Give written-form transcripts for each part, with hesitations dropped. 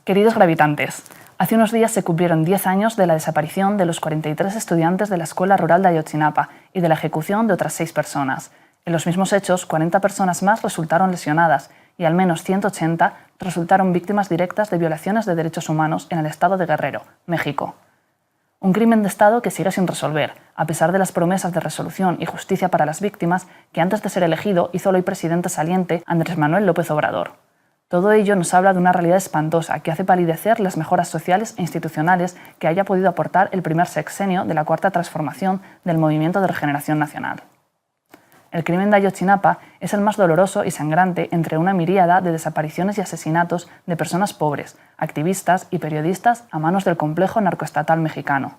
Queridos gravitantes, hace unos días se cumplieron 10 años de la desaparición de los 43 estudiantes de la Escuela Rural de Ayotzinapa y de la ejecución de otras 6 personas. En los mismos hechos, 40 personas más resultaron lesionadas y al menos 180 resultaron víctimas directas de violaciones de derechos humanos en el estado de Guerrero, México. Un crimen de Estado que sigue sin resolver, a pesar de las promesas de resolución y justicia para las víctimas que antes de ser elegido hizo el hoy presidente saliente Andrés Manuel López Obrador. Todo ello nos habla de una realidad espantosa que hace palidecer las mejoras sociales e institucionales que haya podido aportar el primer sexenio de la Cuarta Transformación del Movimiento de Regeneración Nacional. El crimen de Ayotzinapa es el más doloroso y sangrante entre una miríada de desapariciones y asesinatos de personas pobres, activistas y periodistas a manos del complejo narcoestatal mexicano.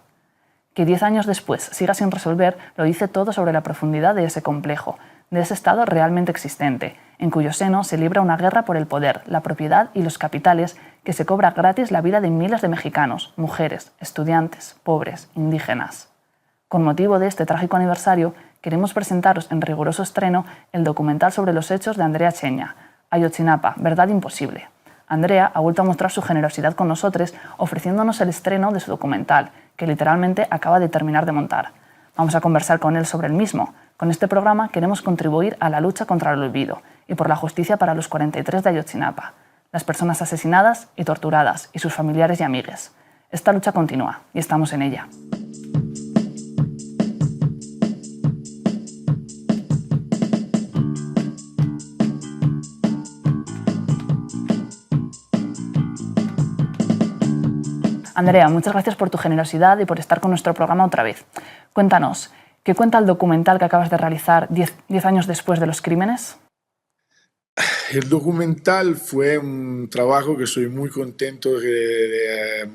Que 10 años después siga sin resolver lo dice todo sobre la profundidad de ese complejo, de ese Estado realmente existente, en cuyo seno se libra una guerra por el poder, la propiedad y los capitales que se cobra gratis la vida de miles de mexicanos, mujeres, estudiantes, pobres, indígenas. Con motivo de este trágico aniversario, queremos presentaros en riguroso estreno el documental sobre los hechos de Andrea Cheña, Ayotzinapa, verdad imposible. Andrea ha vuelto a mostrar su generosidad con nosotros ofreciéndonos el estreno de su documental, que literalmente acaba de terminar de montar. Vamos a conversar con él sobre el mismo. Con este programa queremos contribuir a la lucha contra el olvido y por la justicia para los 43 de Ayotzinapa, las personas asesinadas y torturadas y sus familiares y amigues. Esta lucha continúa y estamos en ella. Andrea, muchas gracias por tu generosidad y por estar con nuestro programa otra vez. Cuéntanos, ¿qué cuenta el documental que acabas de realizar 10 años después de los crímenes? El documental fue un trabajo que soy muy contento de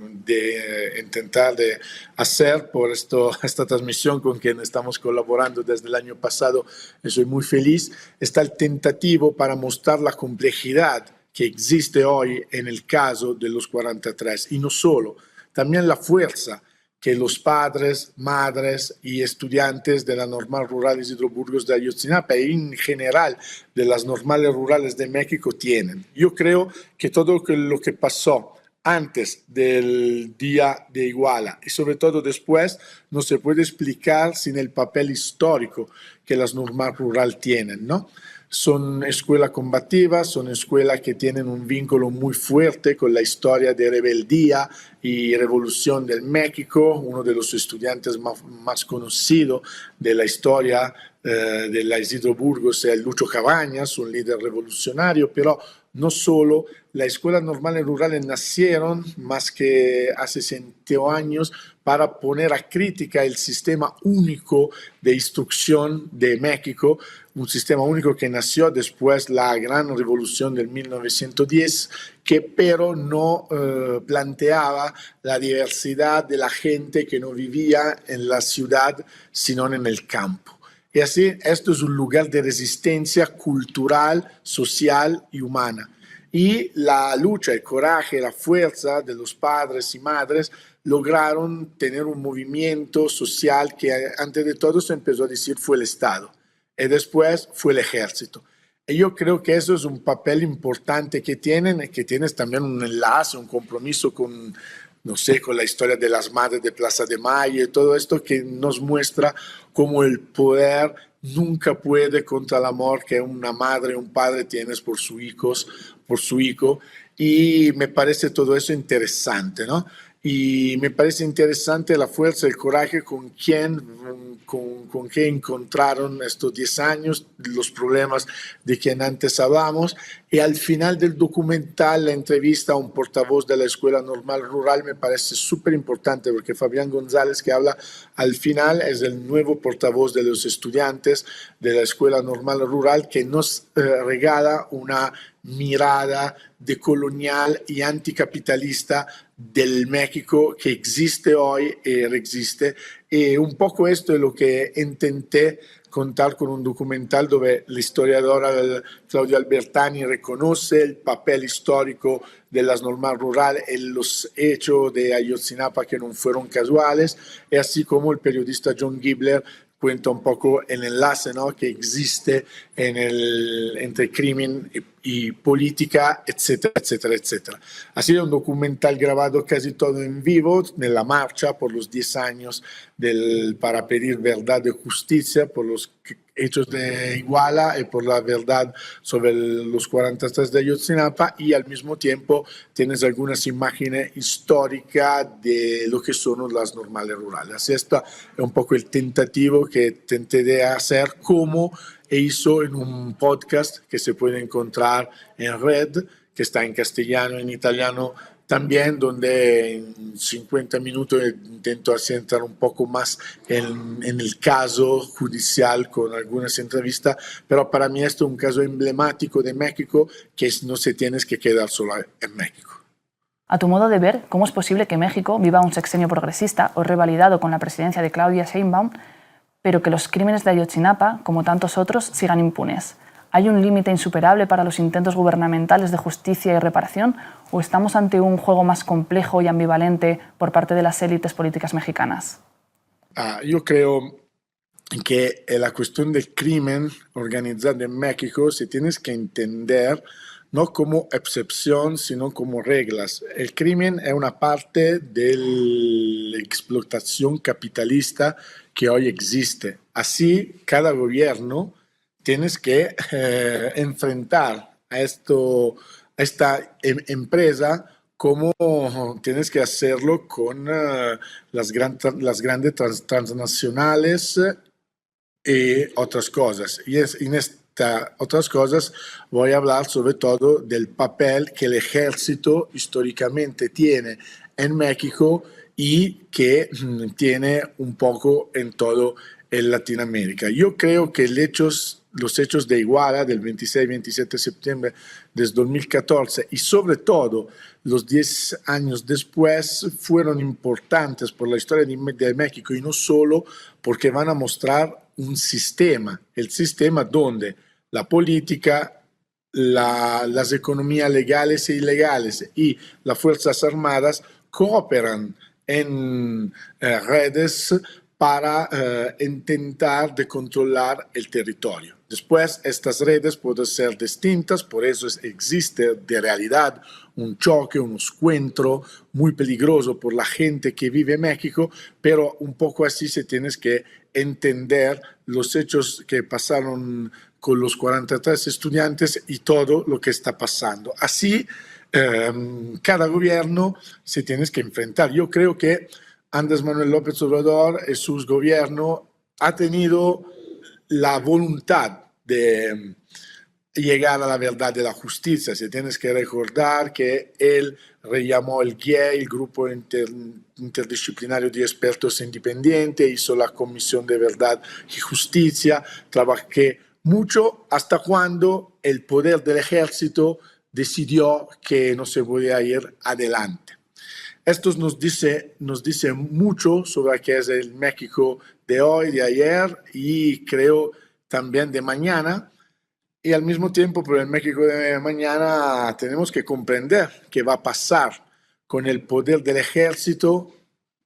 intentar de hacer por esta transmisión con quien estamos colaborando desde el año pasado. Soy muy feliz. Está el tentativo para mostrar la complejidad que existe hoy en el caso de los 43 y no solo, también la fuerza que los padres, madres y estudiantes de la Normal Rural Isidro Burgos de Ayotzinapa y en general de las normales rurales de México tienen. Yo creo que todo lo que pasó antes del día de Iguala y sobre todo después no se puede explicar sin el papel histórico que las Normal Rural tienen, ¿no? Son escuelas combativas, son escuelas que tienen un vínculo muy fuerte con la historia de rebeldía y revolución del México. Uno de los estudiantes más conocidos de la historia de la Isidro Burgos es Lucho Cabañas, un líder revolucionario, pero no solo. Las escuelas normales rurales nacieron más que hace 100 años para poner a crítica el sistema único de instrucción de México, un sistema único que nació después de la gran revolución del 1910, que pero no planteaba la diversidad de la gente que no vivía en la ciudad, sino en el campo. Y así, esto es un lugar de resistencia cultural, social y humana. Y la lucha, el coraje, la fuerza de los padres y madres lograron tener un movimiento social que antes de todo se empezó a decir fue el Estado y después fue el ejército. Y yo creo que eso es un papel importante que tienen y que tienes también un enlace, un compromiso con, no sé, con la historia de las madres de Plaza de Mayo y todo esto que nos muestra cómo el poder nunca puede contra el amor que una madre o un padre tienes por su hijo, y me parece todo eso interesante, ¿no? Y me parece interesante la fuerza, el coraje con que encontraron estos 10 años, los problemas de quien antes hablamos. Y al final del documental, la entrevista a un portavoz de la Escuela Normal Rural me parece súper importante porque Fabián González, que habla al final, es el nuevo portavoz de los estudiantes de la Escuela Normal Rural que nos regala una mirada decolonial y anticapitalista del México que existe hoy y existe. Y un poco esto es lo que intenté contar con un documental donde la historiadora Claudia Albertani reconoce el papel histórico de las normas rurales en los hechos de Ayotzinapa que no fueron casuales, y así como el periodista John Gibler cuenta un poco el enlace, ¿no?, que existe entre crimen y política, etcétera, etcétera, etcétera. Ha sido un documental grabado casi todo en vivo, en la marcha por los 10 años para pedir verdad y justicia por los hechos de Iguala y por la verdad sobre los 43 de Ayotzinapa, y al mismo tiempo tienes algunas imágenes históricas de lo que son las normales rurales. Así está un poco el tentativo que intenté de hacer, como hizo en un podcast que se puede encontrar en red, que está en castellano, en italiano también, donde en 50 minutos intento centrar un poco más en el caso judicial con algunas entrevistas, pero para mí esto es un caso emblemático de México, que no se tiene que quedar solo en México. A tu modo de ver, ¿cómo es posible que México viva un sexenio progresista o revalidado con la presidencia de Claudia Sheinbaum, pero que los crímenes de Ayotzinapa, como tantos otros, sigan impunes? ¿Hay un límite insuperable para los intentos gubernamentales de justicia y reparación, o estamos ante un juego más complejo y ambivalente por parte de las élites políticas mexicanas? Yo creo que la cuestión del crimen organizado en México se tiene que entender no como excepción, sino como reglas. El crimen es una parte de la explotación capitalista que hoy existe. Así, cada gobierno tienes que enfrentar a esta empresa, como tienes que hacerlo con las grandes transnacionales y otras cosas. Y en estas otras cosas voy a hablar sobre todo del papel que el ejército históricamente tiene en México y que tiene un poco en todo en Latinoamérica. Yo creo que los hechos de Iguala del 26 y 27 de septiembre de 2014 y sobre todo los 10 años después fueron importantes por la historia de México, y no solo porque van a mostrar un sistema, el sistema donde la política, las economías legales e ilegales y las Fuerzas Armadas cooperan en redes para intentar de controlar el territorio. Después, estas redes pueden ser distintas, por eso existe de realidad un choque, un encuentro muy peligroso por la gente que vive en México, pero un poco así se tiene que entender los hechos que pasaron con los 43 estudiantes y todo lo que está pasando. Así, cada gobierno se tiene que enfrentar. Yo creo que Andrés Manuel López Obrador y su gobierno ha tenido la voluntad de llegar a la verdad de la justicia. Se tiene que recordar que él rellamó el GIEI, el Grupo Interdisciplinario de Expertos Independientes, hizo la Comisión de Verdad y Justicia, trabajé mucho hasta cuando el poder del ejército decidió que no se podía ir adelante. Esto nos dice mucho sobre qué es el México de hoy, de ayer y creo también de mañana. Y al mismo tiempo, por el México de mañana, tenemos que comprender qué va a pasar con el poder del ejército,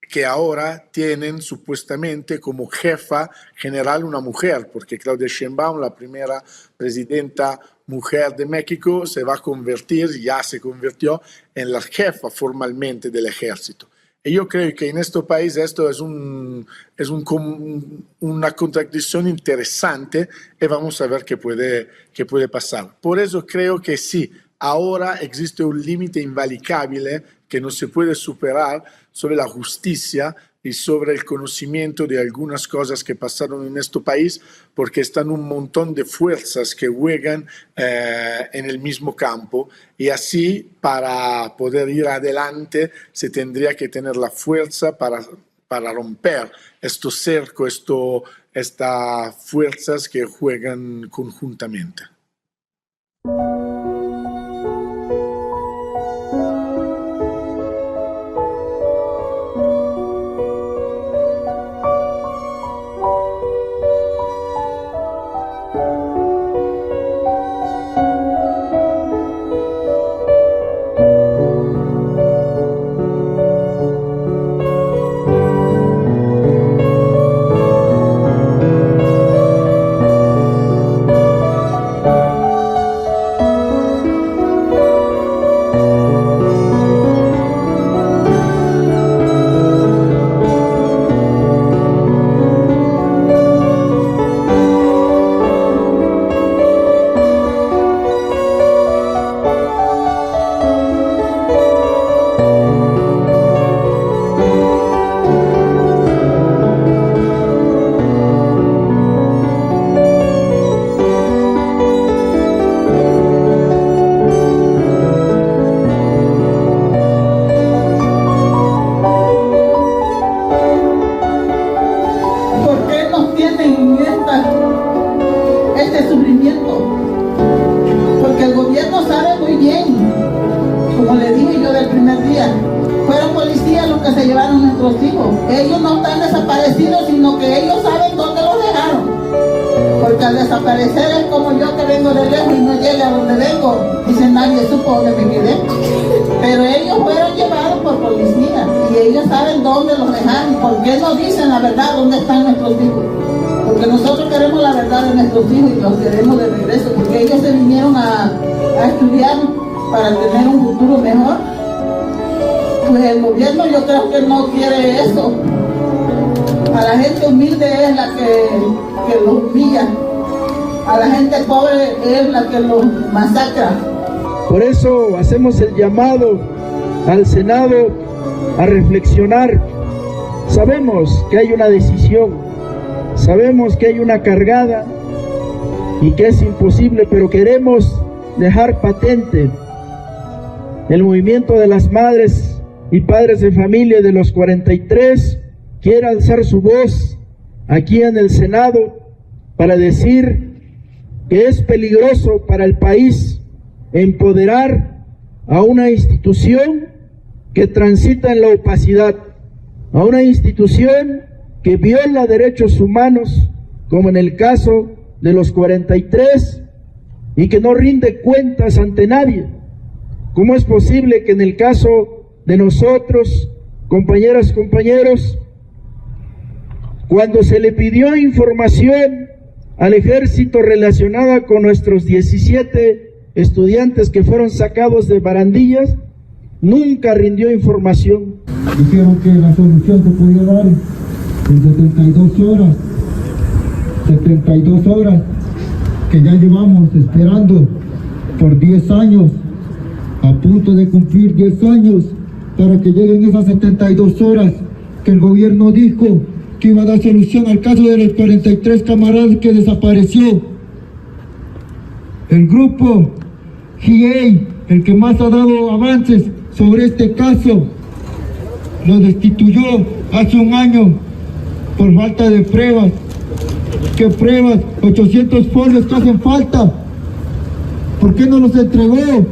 que ahora tienen supuestamente como jefa general una mujer, porque Claudia Sheinbaum, la primera presidenta mujer de México, se va a convertir, ya se convirtió en la jefa formalmente del ejército. Y yo creo que en este país esto es una contradicción interesante y vamos a ver qué puede pasar. Por eso creo que sí, ahora existe un límite invalicable que no se puede superar sobre la justicia y sobre el conocimiento de algunas cosas que pasaron en este país, porque están un montón de fuerzas que juegan en el mismo campo, y así para poder ir adelante se tendría que tener la fuerza para romper estos cercos, estas fuerzas que juegan conjuntamente. primer día. Fueron policías los que se llevaron a nuestros hijos. Ellos no están desaparecidos, sino que ellos saben dónde los dejaron. Porque al desaparecer es como yo que vengo de lejos y no llego a donde vengo. Dice, nadie supo dónde me quedé. Pero ellos fueron llevados por policía y ellos saben dónde los dejaron. ¿Por qué no dicen la verdad dónde están nuestros hijos? Porque nosotros queremos la verdad de nuestros hijos y los queremos de regreso. Porque ellos se vinieron a estudiar para tener un futuro mejor. Pues el gobierno yo creo que no quiere eso. A la gente humilde es la que los humilla. A la gente pobre es la que los masacra. Por eso hacemos el llamado al Senado a reflexionar. Sabemos que hay una decisión, sabemos que hay una cargada y que es imposible, pero queremos dejar patente el movimiento de las madres y padres de familia de los 43 quiere alzar su voz aquí en el Senado para decir que es peligroso para el país empoderar a una institución que transita en la opacidad, a una institución que viola derechos humanos, como en el caso de los 43, y que no rinde cuentas ante nadie. ¿Cómo es posible que en el caso de nosotros, compañeras, compañeros, cuando se le pidió información al ejército relacionada con nuestros 17 estudiantes que fueron sacados de barandillas, nunca rindió información? Dijeron que la solución se podía dar en 72 horas. 72 horas que ya llevamos esperando por 10 años, a punto de cumplir 10 años, para que lleguen esas 72 horas que el gobierno dijo que iba a dar solución al caso de los 43 camaradas que desapareció. El grupo GA, el que más ha dado avances sobre este caso, lo destituyó hace un año por falta de pruebas. ¿Qué pruebas? 800 folios que hacen falta. ¿Por qué no los entregó?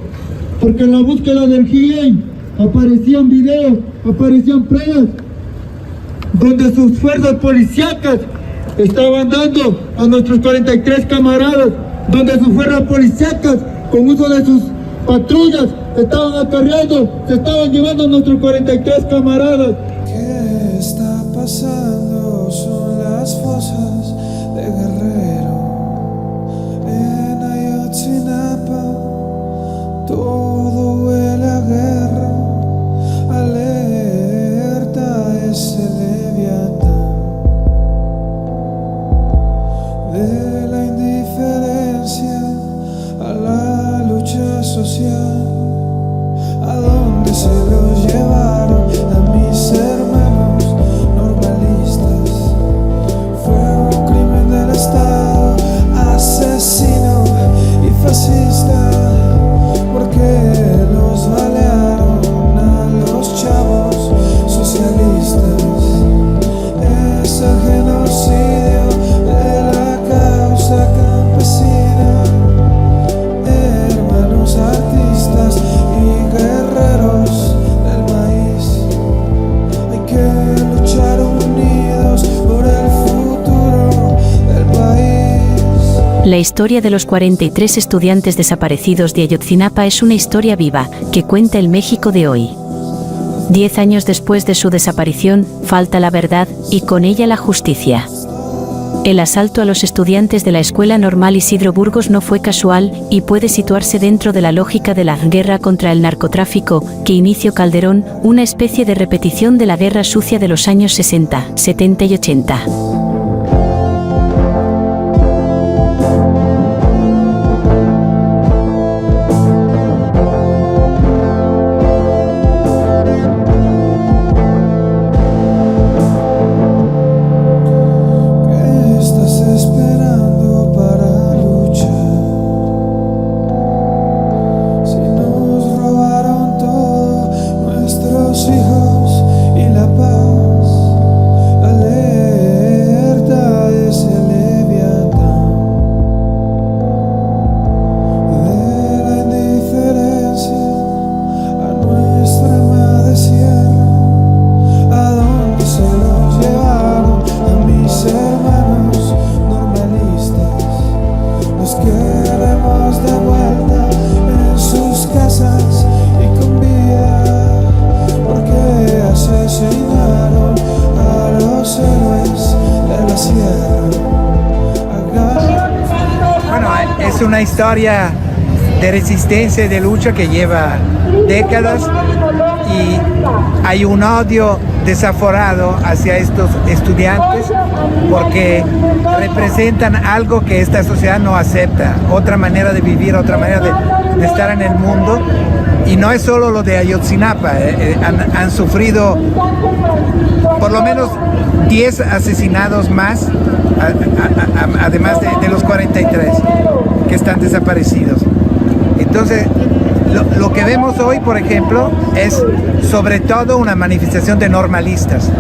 Porque en la búsqueda del GA aparecían videos, aparecían pruebas donde sus fuerzas policíacas estaban dando a nuestros 43 camaradas, donde sus fuerzas policíacas con uso de sus patrullas estaban acarreando, se estaban llevando a nuestros 43 camaradas. ¿Qué está pasando? Son las fosas de Guerrero en Ayotzinapa. Todo huele a guerra, alerta ese leviatán de la indiferencia a la lucha social. ¿A dónde se los llevaron a mis hermanos normalistas? Fue un crimen del Estado, asesino y fascista. Porque los balearon a los chavos socialistas. Es el genocidio de la causa campesina. Hermanos artistas y guerreros del maíz, hay que luchar unidos por el futuro del país. La historia de los 43 estudiantes desaparecidos de Ayotzinapa es una historia viva, que cuenta el México de hoy. 10 años después de su desaparición, falta la verdad, y con ella la justicia. El asalto a los estudiantes de la Escuela Normal Isidro Burgos no fue casual, y puede situarse dentro de la lógica de la guerra contra el narcotráfico, que inició Calderón, una especie de repetición de la guerra sucia de los años 60, 70 y 80. Hijos y la paz, alerta. una historia de resistencia y de lucha que lleva décadas, y hay un odio desaforado hacia estos estudiantes porque representan algo que esta sociedad no acepta, otra manera de vivir, otra manera de estar en el mundo. Y no es solo lo de Ayotzinapa, han sufrido por lo menos 10 asesinados más, además de los 43 que están desaparecidos. Entonces, lo que vemos hoy, por ejemplo, es sobre todo una manifestación de normalistas.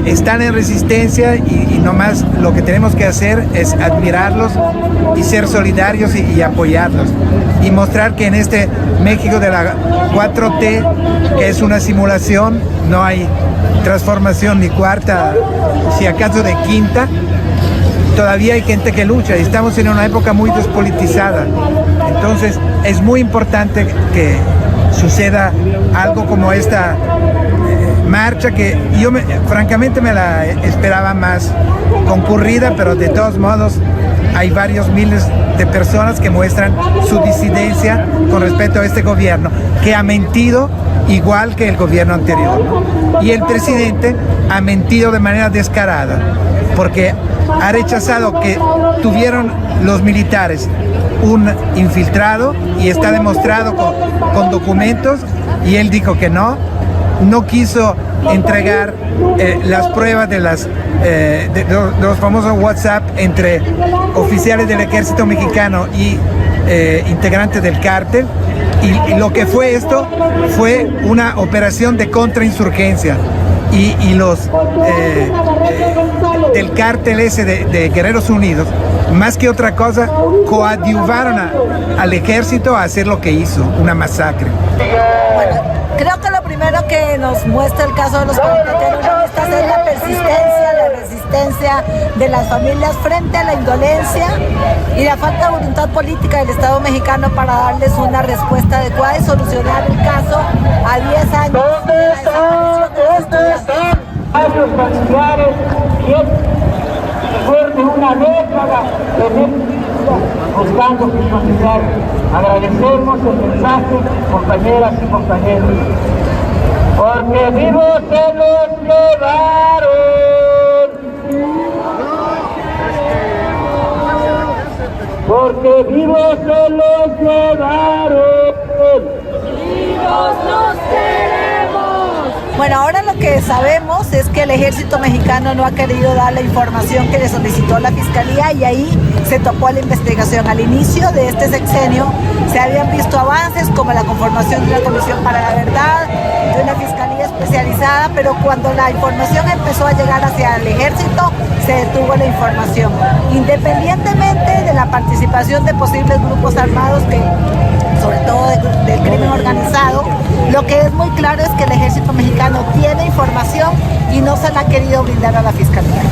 Están en resistencia y nomás lo que tenemos que hacer es admirarlos y ser solidarios y apoyarlos. Y mostrar que en este México de la 4T, que es una simulación, no hay transformación ni cuarta, si acaso de quinta, todavía hay gente que lucha y estamos en una época muy despolitizada. Entonces es muy importante que suceda algo como esta marcha, que yo francamente me la esperaba más concurrida, pero de todos modos hay varios miles de personas que muestran su disidencia con respecto a este gobierno, que ha mentido igual que el gobierno anterior, ¿no? Y el presidente ha mentido de manera descarada, porque ha rechazado que tuvieron los militares un infiltrado, y está demostrado con documentos, y él dijo que no quiso entregar las pruebas de los famosos WhatsApp entre oficiales del ejército mexicano y integrantes del cártel, y lo que fue esto fue una operación de contrainsurgencia. Y los del cártel ese de Guerreros Unidos, más que otra cosa, coadyuvaron al ejército a hacer lo que hizo, una masacre. Bueno, creo que lo primero que nos muestra el caso de los 43 normalistas es la persistencia, la resistencia de las familias frente a la indolencia y la falta de voluntad política del Estado mexicano para darles una respuesta adecuada y solucionar el caso a 10 años de la desaparición de los estudiantes. Varios familiares después de una década de buscando sus familiares. Agradecemos el mensaje, compañeras y compañeros. Porque vivos se los llevaron. Porque vivos se los llevaron. Vivos los queremos. Bueno, ahora lo que sabemos es que el ejército mexicano no ha querido dar la información que le solicitó la fiscalía, y ahí se topó la investigación. Al inicio de este sexenio se habían visto avances como la conformación de una comisión para la verdad, de una fiscalía especializada, pero cuando la información empezó a llegar hacia el ejército, se detuvo la información. Independientemente de la participación de posibles grupos armados, que sobre todo del crimen organizado, lo que es muy claro es que el ejército mexicano tiene información y no se la ha querido brindar a la fiscalía.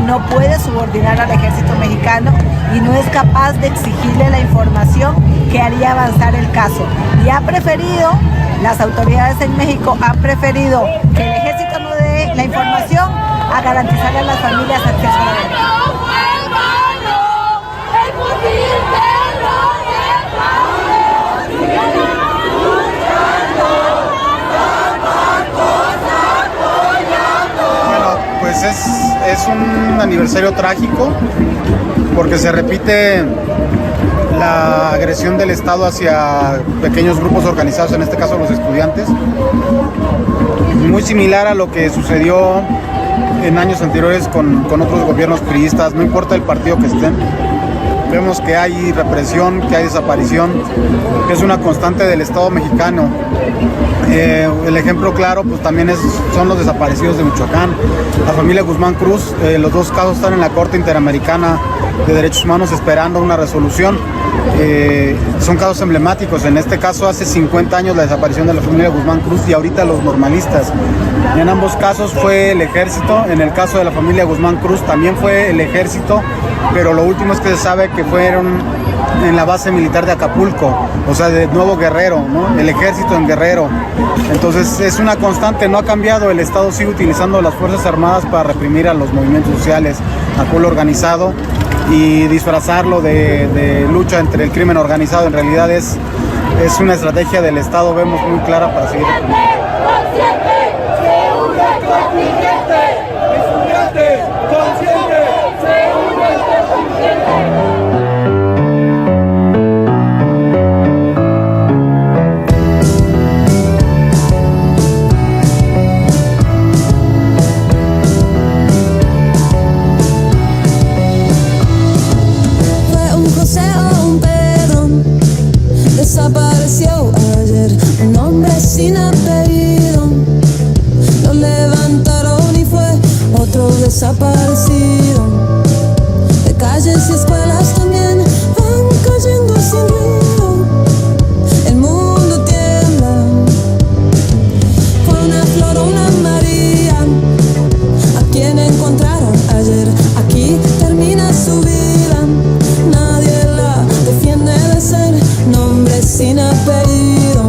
No puede subordinar al ejército mexicano y no es capaz de exigirle la información que haría avanzar el caso. Y ha preferido, las autoridades en México han preferido que el ejército no dé la información a garantizarle a las familias acceso a la verdad. Es un aniversario trágico porque se repite la agresión del Estado hacia pequeños grupos organizados, en este caso los estudiantes, muy similar a lo que sucedió en años anteriores con otros gobiernos priistas, no importa el partido que estén, vemos que hay represión, que hay desaparición, que es una constante del Estado mexicano. El ejemplo claro pues también son los desaparecidos de Michoacán, la familia Guzmán Cruz. Los dos casos están en la Corte Interamericana de Derechos Humanos esperando una resolución. Son casos emblemáticos. En este caso hace 50 años la desaparición de la familia Guzmán Cruz y ahorita los normalistas. En ambos casos fue el ejército. En el caso de la familia Guzmán Cruz también fue el ejército, pero lo último es que se sabe que fueron en la base militar de Acapulco, o sea, de Nuevo Guerrero, ¿no? El ejército en Guerrero. Entonces es una constante, no ha cambiado. El Estado sigue utilizando las Fuerzas Armadas para reprimir a los movimientos sociales, al pueblo organizado, y disfrazarlo de lucha entre el crimen organizado. En realidad es una estrategia del Estado, vemos muy clara para seguir. Desapareció ayer un hombre sin apellido. Lo levantaron y fue otro desaparecido. De calles y escuelas también van cayendo sin ruido. El mundo tiembla. Fue una flor o una María a quien encontraron ayer. Aquí termina su vida. Nadie la defiende de ser nombre sin apellido.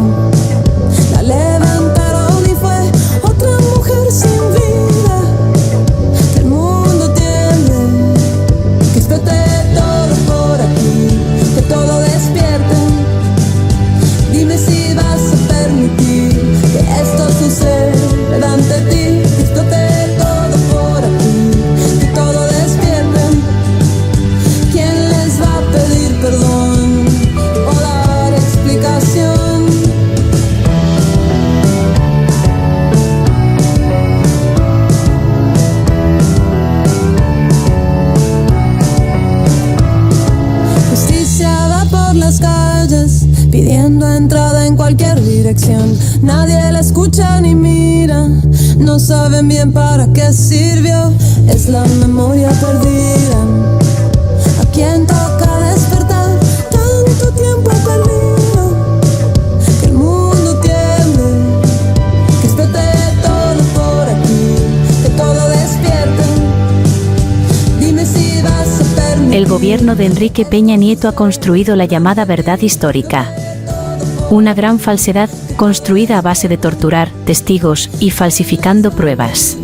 La levantaron y fue otra mujer sin vida. Que el mundo tiemble, que explote todo por aquí, que todo despierte. Dime si vas a permitir que esto suceda ante ti. Que explote todo por aquí, que todo despierte. ¿Quién les va a pedir perdón o dar explicación? Justicia va por las calles pidiendo entrada en cualquier dirección. Nadie la escucha ni mira, no saben bien para qué sirvió. Es la memoria perdida. ¿A quién toca despertar? Tanto tiempo perdido. Que el mundo tiemble, que explote todo por aquí, que todo despierte. Dime si vas a permitir. El gobierno de Enrique Peña Nieto ha construido la llamada verdad histórica. Una gran falsedad, construida a base de torturar testigos y falsificando pruebas.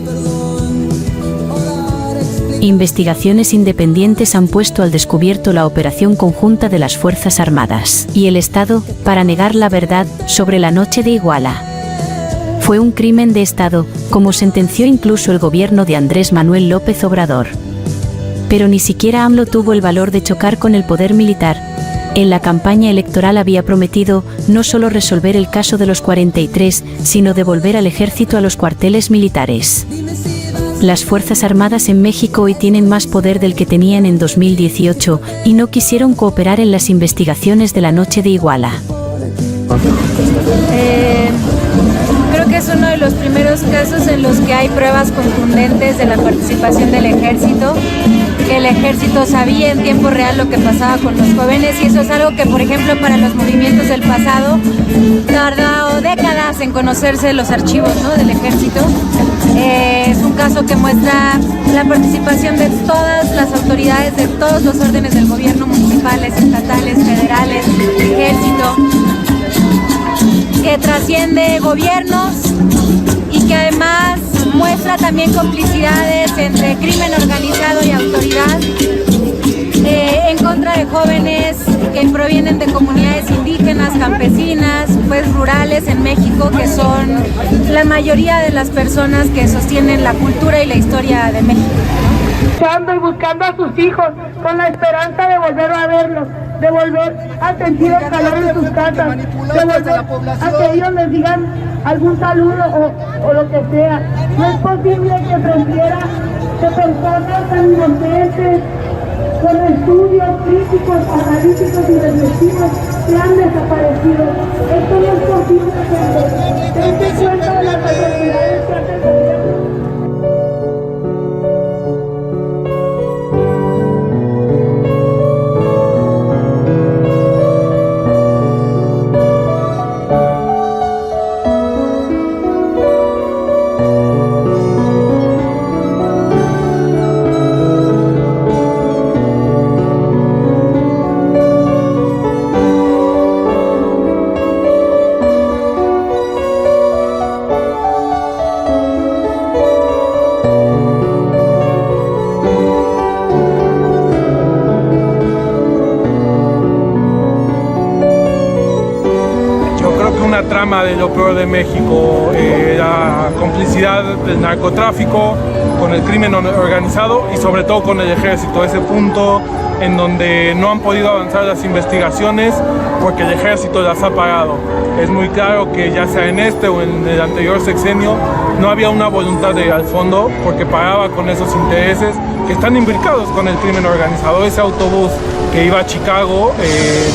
Investigaciones independientes han puesto al descubierto la operación conjunta de las Fuerzas Armadas y el Estado para negar la verdad sobre la noche de Iguala. Fue un crimen de Estado, como sentenció incluso el gobierno de Andrés Manuel López Obrador. Pero ni siquiera AMLO tuvo el valor de chocar con el poder militar. En la campaña electoral había prometido no solo resolver el caso de los 43, sino devolver al ejército a los cuarteles militares. Las Fuerzas Armadas en México hoy tienen más poder del que tenían en 2018 y no quisieron cooperar en las investigaciones de la noche de Iguala. Creo que es uno de los primeros casos en los que hay pruebas contundentes de la participación del ejército, que el ejército sabía en tiempo real lo que pasaba con los jóvenes, y eso es algo que, por ejemplo, para los movimientos del pasado tardó décadas en conocerse los archivos, ¿no?, del ejército. Es un caso que muestra la participación de todas las autoridades, de todos los órdenes del gobierno, municipales, estatales, federales, ejército, que trasciende gobiernos y que además muestra también complicidades entre crimen organizado y autoridad en contra de jóvenes que provienen de comunidades indígenas, campesinas, pues rurales en México, que son la mayoría de las personas que sostienen la cultura y la historia de México. Luchando y buscando a sus hijos con la esperanza de volver a verlos, de volver a sentir el calor en sus casas, de volver a que ellos les digan algún saludo o lo que sea. No es posible que prefiera que personas tan inocentes, con estudios críticos, analíticos y reflexivos que han desaparecido. Esto no es posible, gente. Dense cuenta de las atrocidades que hace el gobierno. Trama de lo peor de México, la complicidad del narcotráfico con el crimen organizado y sobre todo con el ejército, ese punto en donde no han podido avanzar las investigaciones porque el ejército las ha parado. Es muy claro que ya sea en este o en el anterior sexenio no había una voluntad de ir al fondo porque paraba con esos intereses que están imbricados con el crimen organizado. Ese autobús que iba a Chicago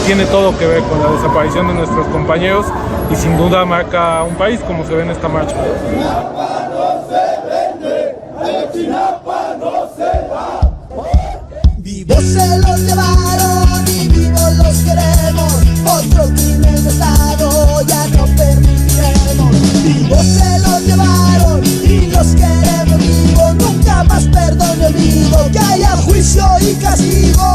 tiene todo que ver con la desaparición de nuestros compañeros y sin duda marca un país como se ve en esta marcha. Ayotzinapa no se vende, Ayotzinapa no se va. Vivos se los llevaron y vivos los queremos. Otro crimen de Estado ya no permitiremos. Vivos se los llevaron y los queremos vivos. Nunca más perdón ni olvido, que haya juicio y castigo.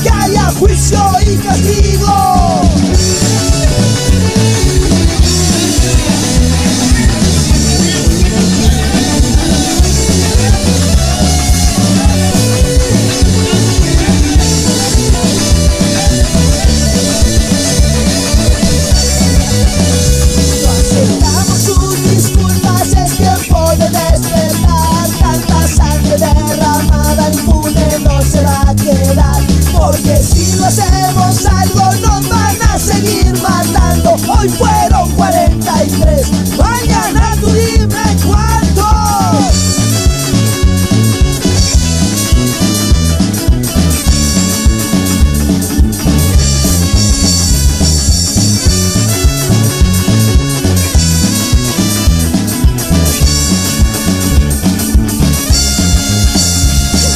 Que haya juicio y castigo. No aceptamos sus disculpas, es tiempo de despertar. Tanta sangre derramada impune no se va a quedar. Porque si no hacemos algo nos van a seguir matando. Hoy fueron 43, mañana tú dime cuántos.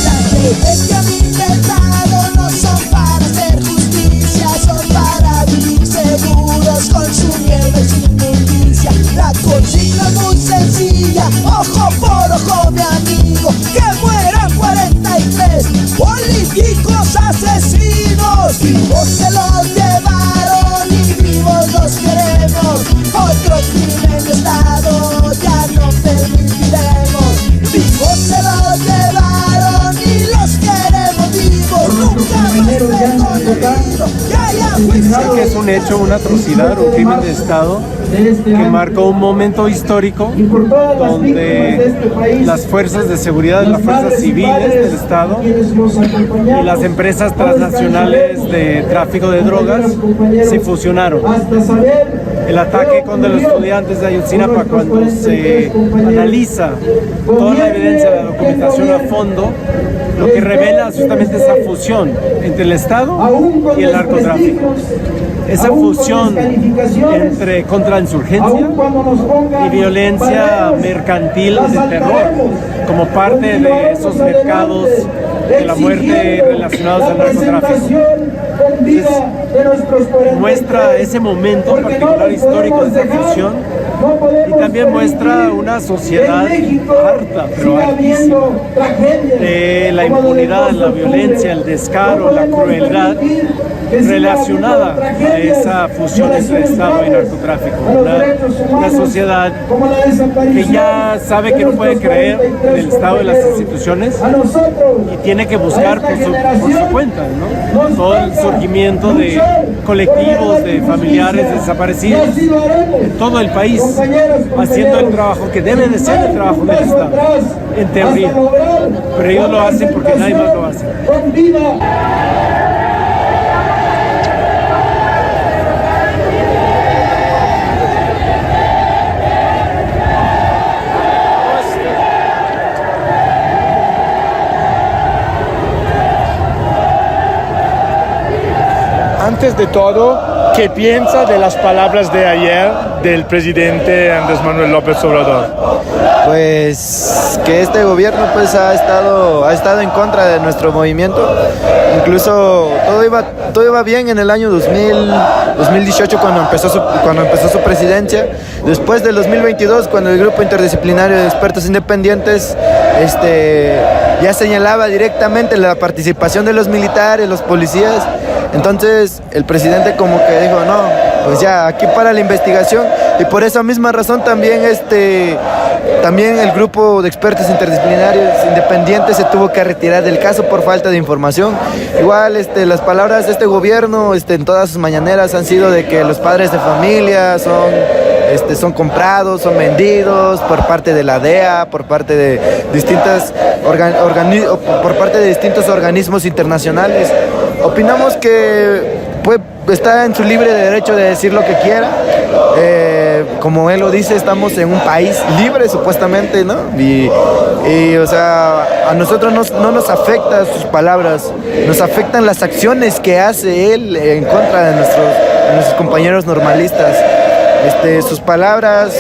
Las leyes que han inventado no son para hacer justicia, son para vivir seguros con su miedo y sin inmundicia. La consigna es muy sencilla, ojo por ojo mi amigo, que mueran 43 políticos asesinos. Vivos se los llevaron y vivos los queremos. Otro crimen de Estado ya no permitiremos. Vivos se los llevaron y los queremos vivos. Nunca más perdonaremos. Que haya juicio. Que es un hecho, una atrocidad, un crimen de Estado que marcó un momento histórico donde las fuerzas de seguridad, las fuerzas civiles del Estado y las empresas transnacionales de tráfico de drogas se fusionaron. el ataque contra los estudiantes de Ayotzinapa, cuando se analiza toda la evidencia de la documentación a fondo, lo que revela justamente esa fusión entre el Estado y el narcotráfico. Esa fusión entre contrainsurgencia y violencia mercantil de terror, como parte de esos mercados de la muerte relacionados al narcotráfico. Entonces, muestra ese momento particular histórico de esa fusión y también muestra una sociedad harta, pero hartísima, de la impunidad, la violencia, el descaro, la crueldad relacionada a esa fusión entre Estado y narcotráfico. Una sociedad que ya sabe que no puede creer en el Estado y las instituciones y tiene que buscar por su cuenta, ¿no? Todo el surgimiento de colectivos, de familiares desaparecidos en todo el país, haciendo el trabajo que debe de ser el trabajo del Estado, en teoría. Pero ellos lo hacen porque nadie más lo hace. Antes de todo, ¿qué piensa de las palabras de ayer del presidente Andrés Manuel López Obrador? Pues que este gobierno pues ha estado en contra de nuestro movimiento. Incluso todo iba bien en el año 2018 cuando empezó su presidencia. Después del 2022, cuando el grupo interdisciplinario de expertos independientes ya señalaba directamente la participación de los militares, los policías. Entonces el presidente como que dijo, no, pues ya aquí para la investigación, y por esa misma razón también el grupo de expertos interdisciplinarios independientes se tuvo que retirar del caso por falta de información. Igual las palabras de este gobierno en todas sus mañaneras han sido de que los padres de familia son comprados, son vendidos por parte de la DEA, por parte de distintos organismos internacionales. Opinamos que está en su libre derecho de decir lo que quiera. Como él lo dice, estamos en un país libre supuestamente, ¿no? Y o sea, a nosotros no nos afectan sus palabras, nos afectan las acciones que hace él en contra de nuestros compañeros normalistas. Sus palabras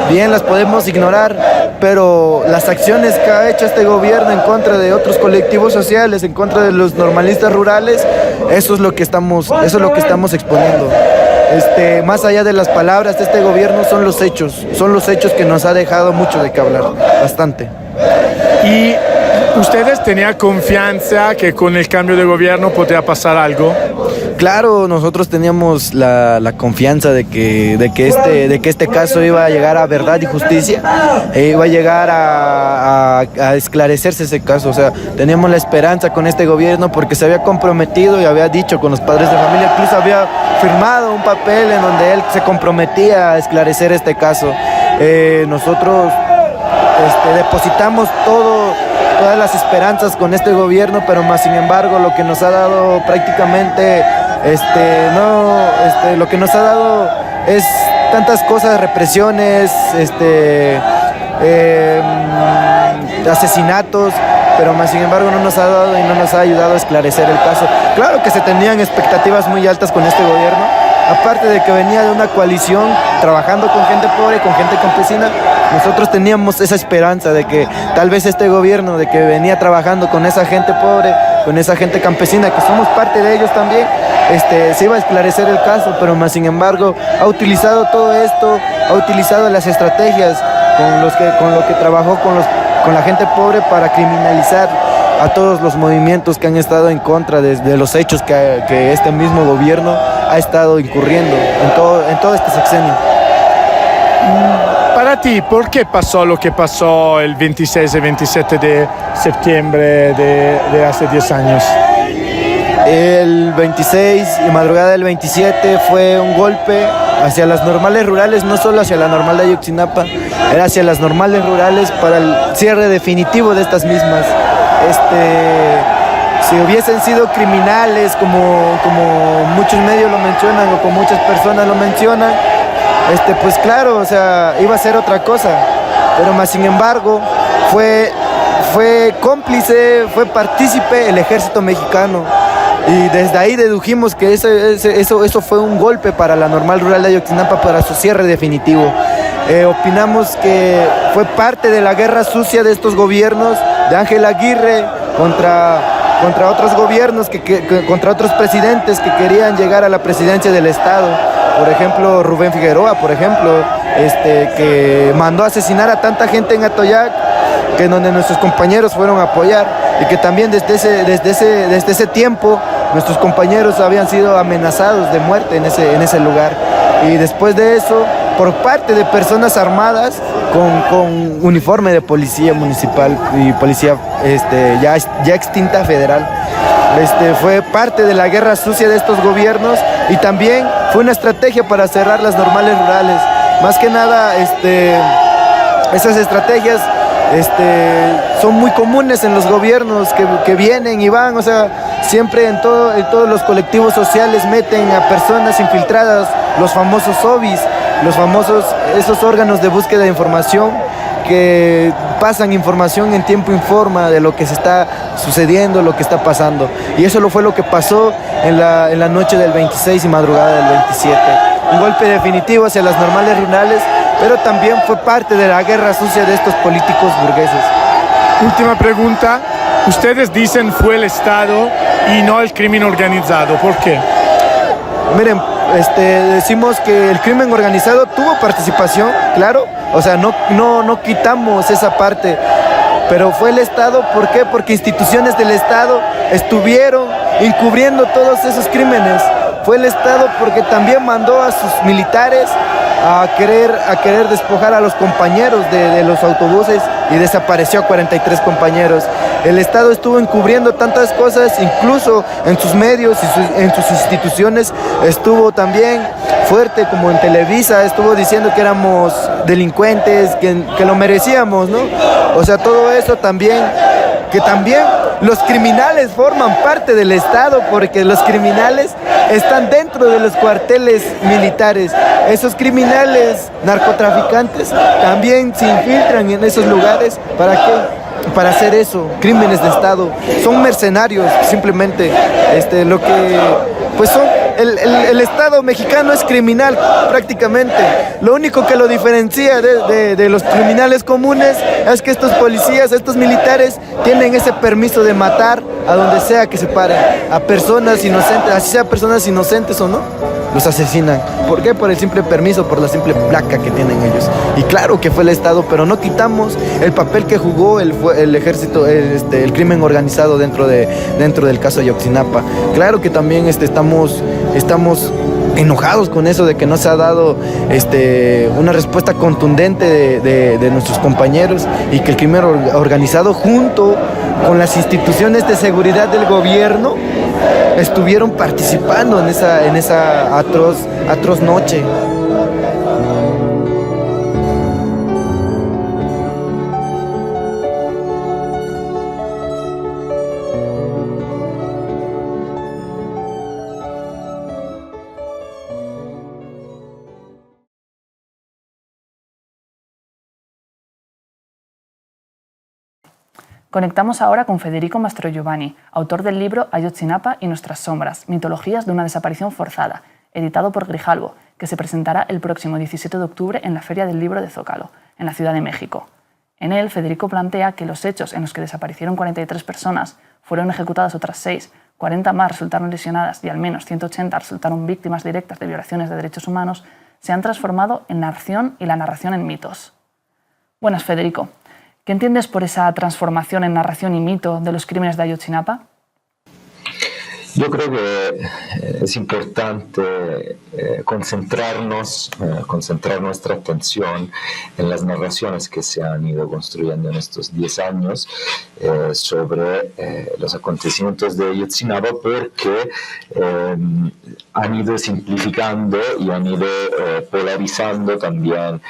bien las podemos ignorar, pero las acciones que ha hecho este gobierno en contra de otros colectivos sociales, en contra de los normalistas rurales, eso es lo que estamos exponiendo. Más allá de las palabras de este gobierno son los hechos que nos ha dejado mucho de qué hablar, bastante. ¿Y ustedes tenían confianza que con el cambio de gobierno podría pasar algo? Claro, nosotros teníamos la confianza de que este caso iba a llegar a verdad y justicia, iba a llegar a esclarecerse ese caso. O sea, teníamos la esperanza con este gobierno porque se había comprometido y había dicho con los padres de familia, incluso había firmado un papel en donde él se comprometía a esclarecer este caso. Nosotros depositamos todas las esperanzas con este gobierno, pero más sin embargo lo que nos ha dado prácticamente lo que nos ha dado es tantas cosas, represiones, asesinatos, pero más sin embargo no nos ha dado y no nos ha ayudado a esclarecer el caso. Claro que se tenían expectativas muy altas con este gobierno, aparte de que venía de una coalición trabajando con gente pobre, con gente campesina. Nosotros teníamos esa esperanza de que tal vez este gobierno, de que venía trabajando con esa gente pobre, con esa gente campesina, que somos parte de ellos también, se iba a esclarecer el caso, pero más sin embargo ha utilizado todo esto, ha utilizado las estrategias con lo que trabajó con la gente pobre para criminalizar a todos los movimientos que han estado en contra de los hechos que este mismo gobierno ha estado incurriendo en todo este sexenio. Para ti, ¿por qué pasó lo que pasó el 26 y 27 de septiembre de hace 10 años? El 26 y madrugada del 27 fue un golpe hacia las normales rurales, no solo hacia la normal de Ayotzinapa, era hacia las normales rurales para el cierre definitivo de estas mismas. Si hubiesen sido criminales, como muchos medios lo mencionan o como muchas personas lo mencionan, pues claro, o sea, iba a ser otra cosa, pero más sin embargo fue cómplice, fue partícipe el ejército mexicano. Y desde ahí dedujimos que eso fue un golpe para la Normal Rural de Ayotzinapa, para su cierre definitivo. Opinamos que fue parte de la guerra sucia de estos gobiernos, de Ángel Aguirre contra otros gobiernos, contra otros presidentes que querían llegar a la presidencia del Estado. Por ejemplo, Rubén Figueroa, que mandó a asesinar a tanta gente en Atoyac, que en donde nuestros compañeros fueron a apoyar, y que también desde ese tiempo nuestros compañeros habían sido amenazados de muerte en ese lugar. Y después de eso, por parte de personas armadas con uniforme de policía municipal y policía ya extinta federal, fue parte de la guerra sucia de estos gobiernos, y también fue una estrategia para cerrar las normales rurales. Más que nada, esas estrategias son muy comunes en los gobiernos que vienen y van, o sea, siempre en todos los colectivos sociales meten a personas infiltradas, los famosos OBIs, esos órganos de búsqueda de información que pasan información en tiempo y forma de lo que se está sucediendo, lo que está pasando. Y eso fue lo que pasó en la noche del 26 y madrugada del 27. Un golpe definitivo hacia las normales rurales, pero también fue parte de la guerra sucia de estos políticos burgueses. Última pregunta. Ustedes dicen fue el Estado y no el crimen organizado. ¿Por qué? Miren, decimos que el crimen organizado tuvo participación, claro. O sea, no quitamos esa parte. Pero fue el Estado, ¿por qué? Porque instituciones del Estado estuvieron encubriendo todos esos crímenes. Fue el Estado porque también mandó a sus militares a querer despojar a los compañeros de los autobuses, y desapareció a 43 compañeros. El Estado estuvo encubriendo tantas cosas, incluso en sus medios y en sus instituciones estuvo también fuerte, como en Televisa, estuvo diciendo que éramos delincuentes, que lo merecíamos, ¿no? O sea, todo eso también, que también los criminales forman parte del Estado, porque los criminales están dentro de los cuarteles militares. Esos criminales narcotraficantes también se infiltran en esos lugares. ¿Para qué? Para hacer eso, crímenes de Estado. Son mercenarios, simplemente. Lo que pues son. El Estado mexicano es criminal prácticamente. Lo único que lo diferencia de los criminales comunes es que estos policías, estos militares, tienen ese permiso de matar a donde sea que se paren, a personas inocentes, así sea personas inocentes o no, los asesinan. ¿Por qué? Por el simple permiso, por la simple placa que tienen ellos. Y claro que fue el Estado, pero no quitamos el papel que jugó el ejército, el crimen organizado dentro del caso Ayotzinapa. Claro que también estamos enojados con eso de que no se ha dado una respuesta contundente de nuestros compañeros, y que el crimen organizado junto con las instituciones de seguridad del gobierno estuvieron participando en esa atroz noche. Conectamos ahora con Federico Mastrogiovanni, autor del libro Ayotzinapa y nuestras sombras, mitologías de una desaparición forzada, editado por Grijalbo, que se presentará el próximo 17 de octubre en la Feria del Libro de Zócalo, en la Ciudad de México. En él, Federico plantea que los hechos en los que desaparecieron 43 personas, fueron ejecutadas otras 6, 40 más resultaron lesionadas y al menos 180 resultaron víctimas directas de violaciones de derechos humanos, se han transformado en narración y la narración en mitos. Buenas, Federico. ¿Qué entiendes por esa transformación en narración y mito de los crímenes de Ayotzinapa? Yo creo que es importante concentrar nuestra atención en las narraciones que se han ido construyendo en estos 10 años sobre los acontecimientos de Ayotzinapa, porque han ido simplificando y han ido polarizando también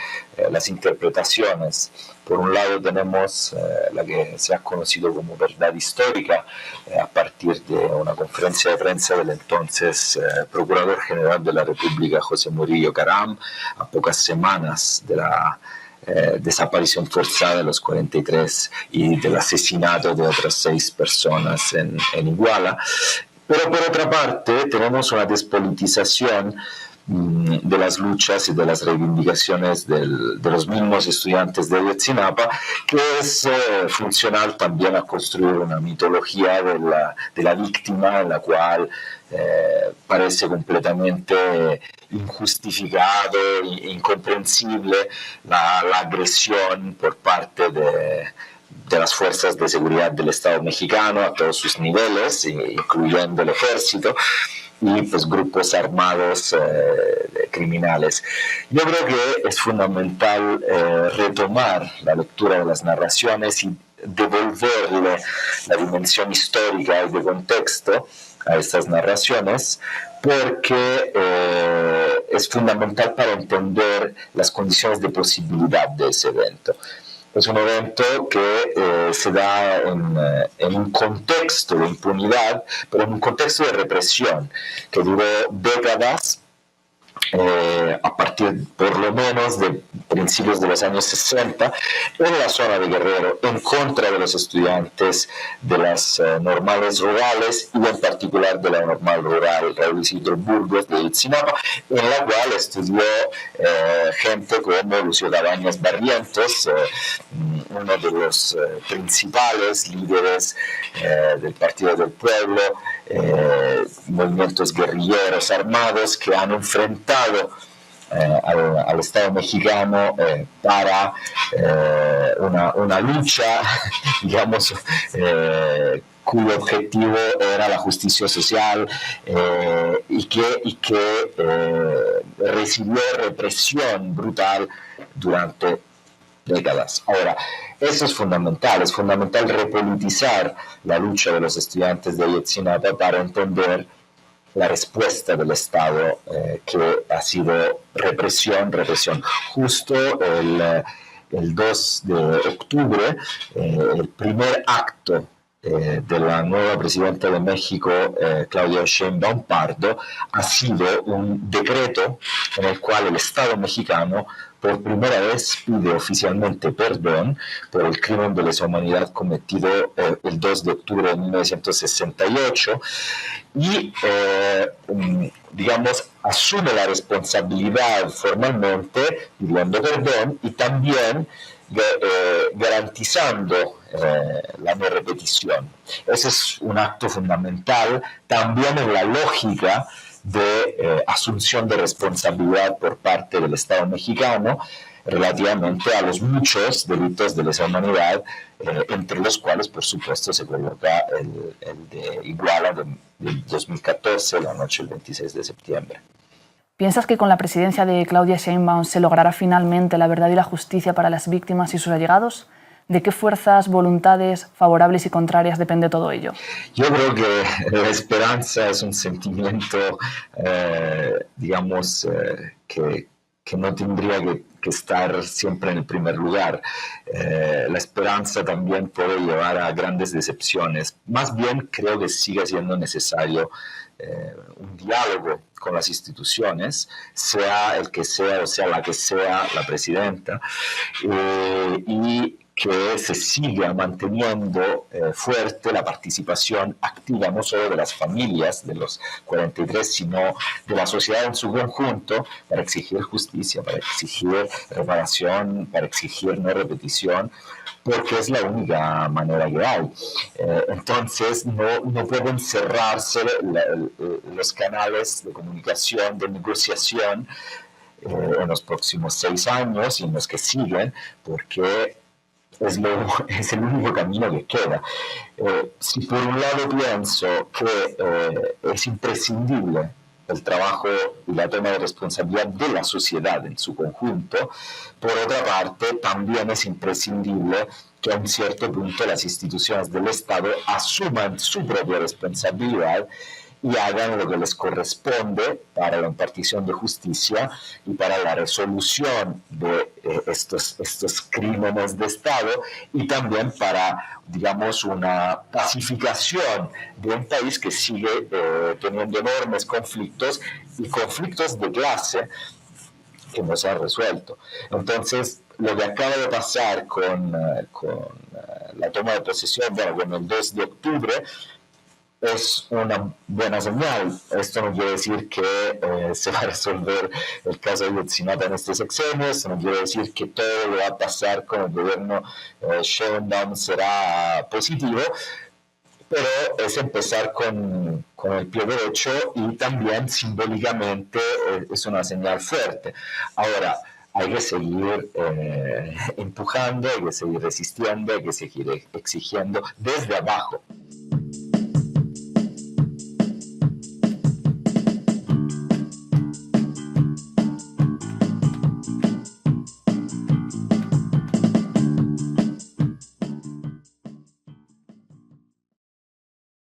las interpretaciones. Por un lado tenemos la que se ha conocido como verdad histórica a partir de una conferencia conferencia de prensa del entonces Procurador General de la República, José Murillo Caram, a pocas semanas de la desaparición forzada de los 43 y del asesinato de otras 6 personas en Iguala. Pero por otra parte tenemos una despolitización de las luchas y de las reivindicaciones de los mismos estudiantes de Ayotzinapa, que es funcional también a construir una mitología de la víctima, en la cual parece completamente injustificado e incomprensible la agresión por parte de las fuerzas de seguridad del Estado mexicano a todos sus niveles, incluyendo el ejército y pues grupos armados criminales. Yo creo que es fundamental retomar la lectura de las narraciones y devolverle la dimensión histórica y de contexto a estas narraciones, porque es fundamental para entender las condiciones de posibilidad de ese evento. Es un evento que se da en un contexto de impunidad, pero en un contexto de represión que duró décadas, a partir por lo menos de principios de los años 60, en la zona de Guerrero, en contra de los estudiantes de las normales rurales y en particular de la normal rural Raúl Isidro Burgos de Ayotzinapa, en la cual estudió gente como Lucio Cabañas Barrientos, uno de los principales líderes del Partido del Pueblo, movimientos guerrilleros armados que han enfrentado al Estado mexicano para una lucha, digamos, cuyo objetivo era la justicia social y que recibió represión brutal durante décadas. Ahora, eso es fundamental repolitizar la lucha de los estudiantes de Ayotzinapa para entender la respuesta del Estado, que ha sido represión. Justo el 2 de octubre, el primer acto de la nueva presidenta de México, Claudia Sheinbaum Pardo, ha sido un decreto en el cual el Estado mexicano por primera vez pide oficialmente perdón por el crimen de lesa humanidad cometido el 2 de octubre de 1968 y, digamos, asume la responsabilidad formalmente pidiendo perdón y también garantizando la no repetición. Ese es un acto fundamental también en la lógica de asunción de responsabilidad por parte del Estado mexicano relativamente a los muchos delitos de lesa humanidad, entre los cuales, por supuesto, se coloca el de Iguala del 2014, la noche del 26 de septiembre. ¿Piensas que con la presidencia de Claudia Sheinbaum se logrará finalmente la verdad y la justicia para las víctimas y sus allegados? ¿De qué fuerzas, voluntades favorables y contrarias depende todo ello? Yo creo que la esperanza es un sentimiento, digamos, que no tendría que estar siempre en el primer lugar. La esperanza también puede llevar a grandes decepciones. Más bien creo que sigue siendo necesario un diálogo con las instituciones, sea el que sea o sea la que sea la presidenta, y que se siga manteniendo fuerte la participación activa no solo de las familias de los 43, sino de la sociedad en su conjunto para exigir justicia, para exigir reparación, para exigir no repetición, porque es la única manera que hay. Entonces no pueden cerrarse los canales de comunicación, de negociación en los próximos 6 años y en los que siguen, porque es el único camino que queda. Si por un lado pienso que es imprescindible el trabajo y la toma de responsabilidad de la sociedad en su conjunto, por otra parte también es imprescindible que a un cierto punto las instituciones del Estado asuman su propia responsabilidad y hagan lo que les corresponde para la impartición de justicia y para la resolución de estos crímenes de Estado y también para, digamos, una pacificación de un país que sigue teniendo enormes conflictos y conflictos de clase que no se han resuelto. Entonces, lo que acaba de pasar con la toma de posesión, con el 2 de octubre, es una buena señal. Esto no quiere decir que se va a resolver el caso de Ayotzinapa en este sexenio, esto no quiere decir que todo lo que va a pasar con el gobierno Sheinbaum será positivo, pero es empezar con el pie derecho y también simbólicamente es una señal fuerte. Ahora, hay que seguir empujando, hay que seguir resistiendo, hay que seguir exigiendo desde abajo.